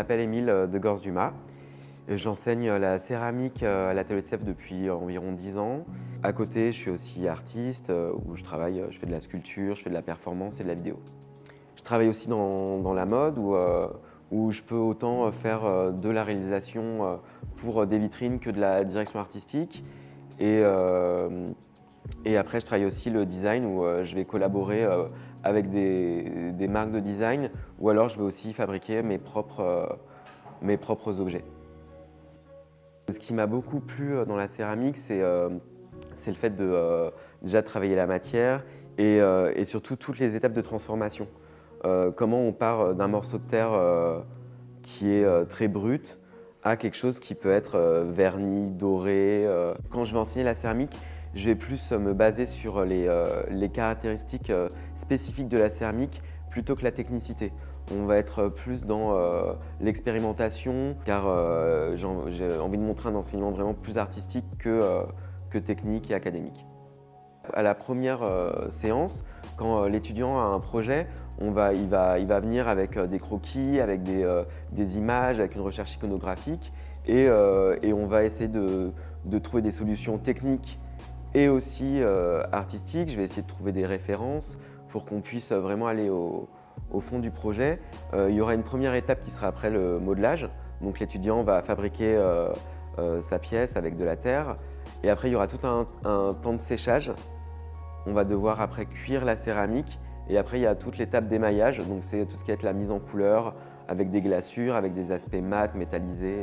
m'appelle Émile de Gorce-Dumas. J'enseigne la céramique à l'atelier de Sèvres depuis environ 10 ans. À côté, je suis aussi artiste, où je travaille, je fais de la sculpture, je fais de la performance et de la vidéo. Je travaille aussi dans la mode, où je peux autant faire de la réalisation pour des vitrines que de la direction artistique. Et après, je travaille aussi le design, où je vais collaborer avec des marques de design, ou alors je vais aussi fabriquer mes propres objets. Ce qui m'a beaucoup plu dans la céramique, c'est le fait de déjà travailler la matière et surtout toutes les étapes de transformation. Comment on part d'un morceau de terre qui est très brut à quelque chose qui peut être verni, doré. Quand je vais enseigner la céramique, je vais plus me baser sur les caractéristiques spécifiques de la céramique plutôt que la technicité. On va être plus dans l'expérimentation car j'ai envie de montrer un enseignement vraiment plus artistique que technique et académique. À la première séance, quand l'étudiant a un projet, il va venir avec des croquis, avec des images, avec une recherche iconographique et on va essayer de trouver des solutions techniques et aussi artistiques. Je vais essayer de trouver des références pour qu'on puisse vraiment aller au fond du projet. Il y aura une première étape qui sera après le modelage. Donc l'étudiant va fabriquer sa pièce avec de la terre. Et après, il y aura tout un temps de séchage. On va devoir après cuire la céramique. Et après, il y a toute l'étape d'émaillage. Donc c'est tout ce qui va être la mise en couleur avec des glaçures, avec des aspects mat, métallisés.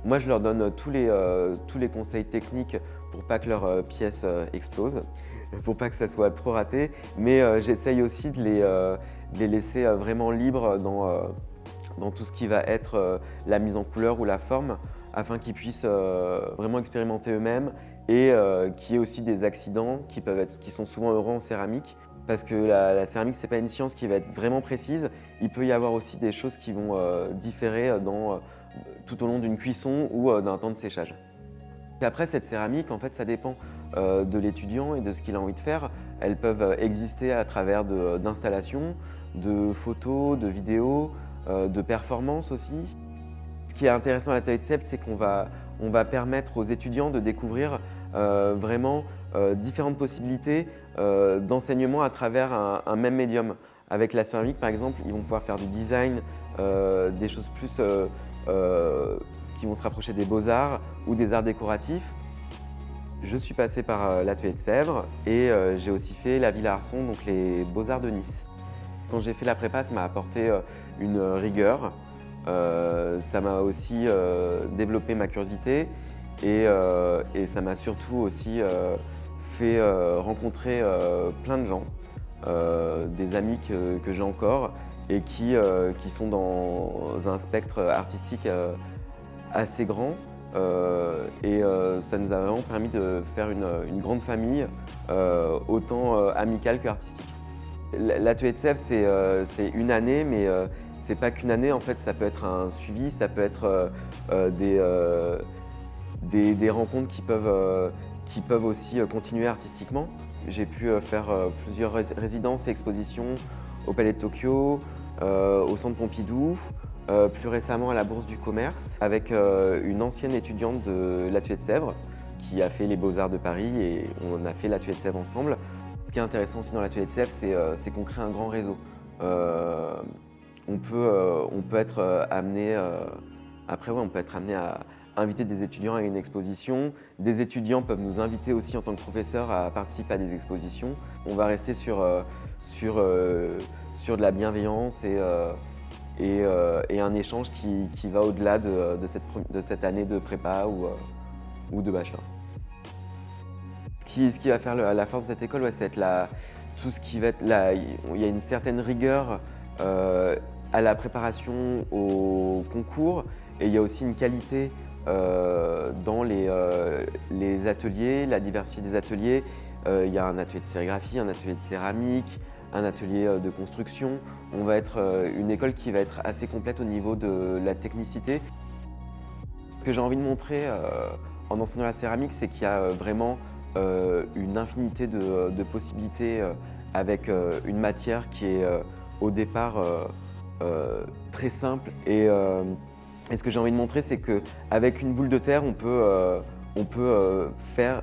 Moi, je leur donne tous les conseils techniques pour pas que leur pièce explose, pour pas que ça soit trop raté. Mais j'essaye aussi de les laisser vraiment libres dans tout ce qui va être la mise en couleur ou la forme, afin qu'ils puissent vraiment expérimenter eux-mêmes et qu'il y ait aussi des accidents qui sont souvent heureux en céramique. Parce que la céramique, ce n'est pas une science qui va être vraiment précise. Il peut y avoir aussi des choses qui vont différer tout au long d'une cuisson ou d'un temps de séchage. Et après, cette céramique, en fait, ça dépend de l'étudiant et de ce qu'il a envie de faire. Elles peuvent exister à travers d'installations, de photos, de vidéos, de performances aussi. Ce qui est intéressant à l'atelier de Sèvres, c'est qu'on va permettre aux étudiants de découvrir vraiment différentes possibilités d'enseignement à travers un même médium. Avec la céramique, par exemple, ils vont pouvoir faire du design, des choses plus qui vont se rapprocher des beaux-arts ou des arts décoratifs. Je suis passé par l'atelier de Sèvres et j'ai aussi fait la Villa Arson, donc les Beaux-Arts de Nice. Quand j'ai fait la prépa, ça m'a apporté une rigueur. Ça m'a aussi développé ma curiosité et ça m'a surtout aussi fait rencontrer plein de gens, des amis que j'ai encore et qui sont dans un spectre artistique assez grand. Ça nous a vraiment permis de faire une grande famille, autant amicale qu'artistique. L'atelier de Sèvres, c'est une année, mais c'est pas qu'une année, en fait, ça peut être un suivi, ça peut être des rencontres qui peuvent aussi continuer artistiquement. J'ai pu faire plusieurs résidences et expositions au Palais de Tokyo, au Centre Pompidou, plus récemment à la Bourse du Commerce, avec une ancienne étudiante de l'atelier de Sèvres qui a fait les Beaux-Arts de Paris et on a fait l'atelier de Sèvres ensemble. Ce qui est intéressant aussi dans l'atelier de Sèvres, c'est qu'on crée un grand réseau. On peut être amené, on peut être amené à inviter des étudiants à une exposition. Des étudiants peuvent nous inviter aussi en tant que professeurs à participer à des expositions. On va rester sur de la bienveillance et un échange qui va au-delà de cette année de prépa ou de bachelor. Ce qui va faire la force de cette école, ouais, c'est tout ce qui va être il y a une certaine rigueur à la préparation au concours et il y a aussi une qualité dans les ateliers, la diversité des ateliers. Il y a un atelier de sérigraphie, un atelier de céramique, un atelier de construction. On va être une école qui va être assez complète au niveau de la technicité. Ce que j'ai envie de montrer en enseignant la céramique, c'est qu'il y a vraiment une infinité de possibilités avec une matière qui est au départ très simple. Et ce que j'ai envie de montrer, c'est qu'avec une boule de terre, on peut faire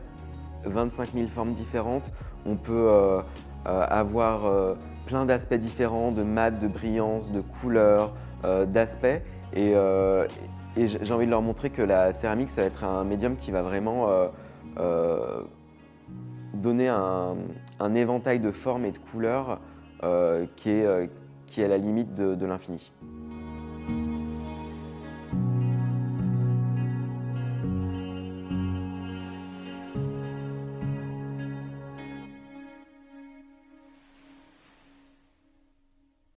25 000 formes différentes. On peut avoir plein d'aspects différents, de mat, de brillance, de couleurs, d'aspects. Et j'ai envie de leur montrer que la céramique, ça va être un médium qui va vraiment donner un éventail de formes et de couleurs qui est à la limite de l'infini.